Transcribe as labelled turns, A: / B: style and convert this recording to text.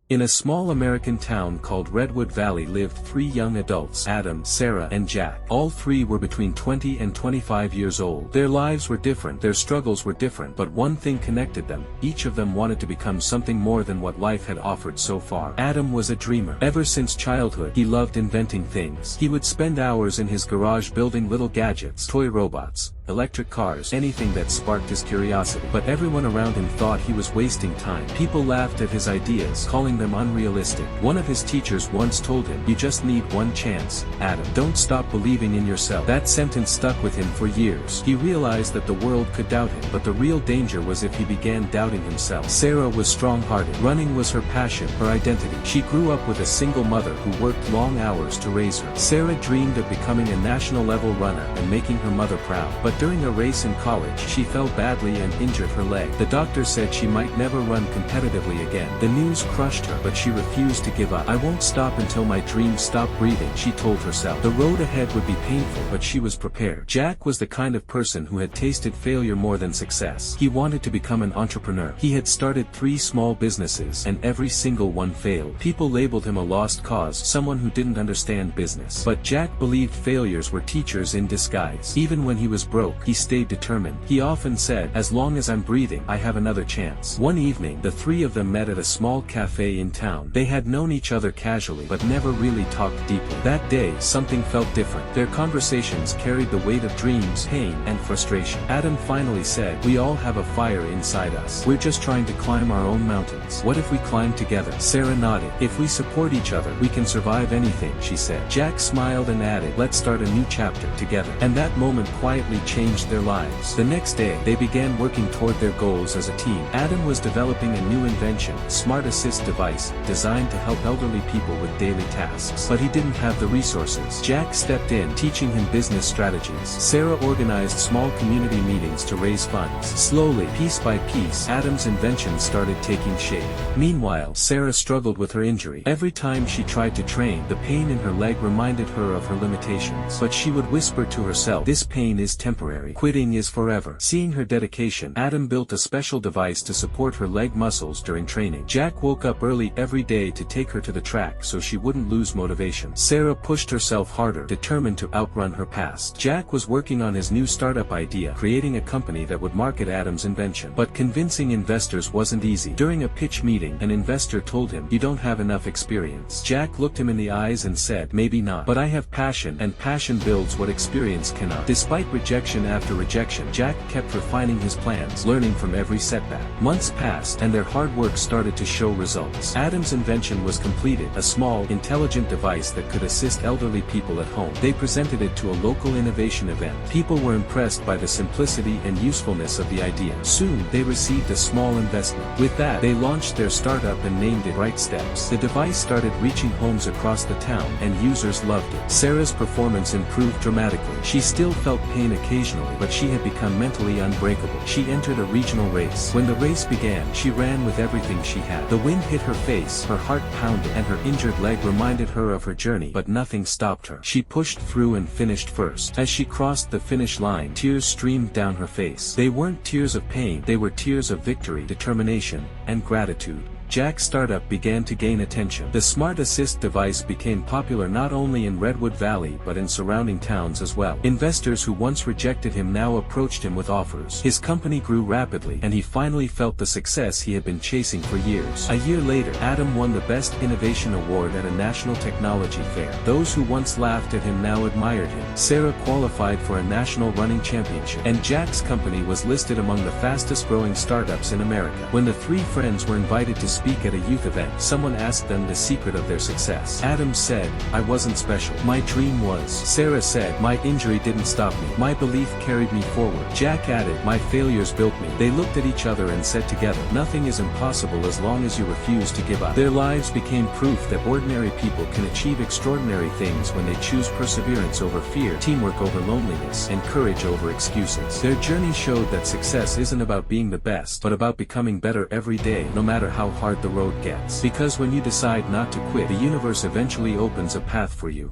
A: In a small American town called Redwood Valley lived three young adults: Adam, Sarah, and Jack. All three were between 20 and 25 years old. Their lives were different, their struggles were different, but one thing connected them: each of them wanted to become something more than what life had offered so far. Adam was a dreamer. Ever since childhood, he loved inventing things. He would spend hours in his garage building little gadgets, toy robots, electric cars, anything that sparked his curiosity. But everyone around him thought he was wasting time. People laughed at his ideas, calling them unrealistic. One of his teachers once told him, "You just need one chance, Adam. Don't stop believing in yourself." That sentence stuck with him for years. He realized that the world could doubt him, but the real danger was if he began doubting himself. Sarah was strong-hearted. Running was her passion, her identity. She grew up with a single mother who worked long hours to raise her. Sarah dreamed of becoming a national-level runner and making her mother proud. But during a race in college, she fell badly and injured her leg. The doctor said she might never run competitively again. The news crushed her, but she refused to give up. "I won't stop until my dreams stop breathing," she told herself. The road ahead would be painful, but she was prepared. Jack was the kind of person who had tasted failure more than success. He wanted to become an entrepreneur. He had started 3 small businesses, and every single one failed. People labeled him a lost cause, someone who didn't understand business. But Jack believed failures were teachers in disguise. Even when he was broke, he stayed determined. He often said, "As long as I'm breathing, I have another chance." One evening, the three of them met at a small cafe in town. They had known each other casually, but never really talked deeply. That day, something felt different. Their conversations carried the weight of dreams, pain, and frustration. Adam finally said, "We all have a fire inside us. We're just trying to climb our own mountains. What if we climb together?" Sarah nodded. "If we support each other, we can survive anything," she said. Jack smiled and added, "Let's start a new chapter together." And that moment quietly changed their lives. The next day, they began working toward their goals as a team. Adam was developing a new invention, Smart Assist device, designed to help elderly people with daily tasks. But he didn't have the resources. Jack stepped in, teaching him business strategies. Sarah organized small community meetings to raise funds. Slowly, piece by piece, Adam's invention started taking shape. Meanwhile, Sarah struggled with her injury. Every time she tried to train, the pain in her leg reminded her of her limitations. But she would whisper to herself, "This pain is temporary. Quitting is forever." Seeing her dedication, Adam built a special device to support her leg muscles during training. Jack woke up early every day to take her to the track so she wouldn't lose motivation. Sarah pushed herself harder, determined to outrun her past. Jack was working on his new startup idea, creating a company that would market Adam's invention. But convincing investors wasn't easy. During a pitch meeting, an investor told him, "You don't have enough experience." Jack looked him in the eyes and said, "Maybe not, but I have passion, and passion builds what experience cannot." Despite rejection after rejection, Jack kept refining his plans, learning from every setback. Months passed, and their hard work started to show results. Adam's invention was completed, a small, intelligent device that could assist elderly people at home. They presented it to a local innovation event. People were impressed by the simplicity and usefulness of the idea. Soon, they received a small investment. With that, they launched their startup and named it Right Steps. The device started reaching homes across the town, and users loved it. Sarah's performance improved dramatically. She still felt pain occasionally, but she had become mentally unbreakable. She entered a regional race. When the race began, she ran with everything she had. The wind hit her face, her heart pounded, and her injured leg reminded her of her journey. But nothing stopped her. She pushed through and finished first. As she crossed the finish line, tears streamed down her face. They weren't tears of pain, they were tears of victory, determination, and gratitude. Jack's startup began to gain attention. The Smart Assist device became popular not only in Redwood Valley but in surrounding towns as well. Investors who once rejected him now approached him with offers. His company grew rapidly, and he finally felt the success he had been chasing for years. A year later, Adam won the Best Innovation Award at a national technology fair. Those who once laughed at him now admired him. Sarah qualified for a national running championship, and Jack's company was listed among the fastest-growing startups in America. When the three friends were invited to speak at a youth event, someone asked them the secret of their success. Adam said, "I wasn't special. My dream was." Sarah said, "My injury didn't stop me. My belief carried me forward." Jack added, "My failures built me." They looked at each other and said together, "Nothing is impossible as long as you refuse to give up." Their lives became proof that ordinary people can achieve extraordinary things when they choose perseverance over fear, teamwork over loneliness, and courage over excuses. Their journey showed that success isn't about being the best, but about becoming better every day, no matter how hard the road gets. Because when you decide not to quit, the universe eventually opens a path for you.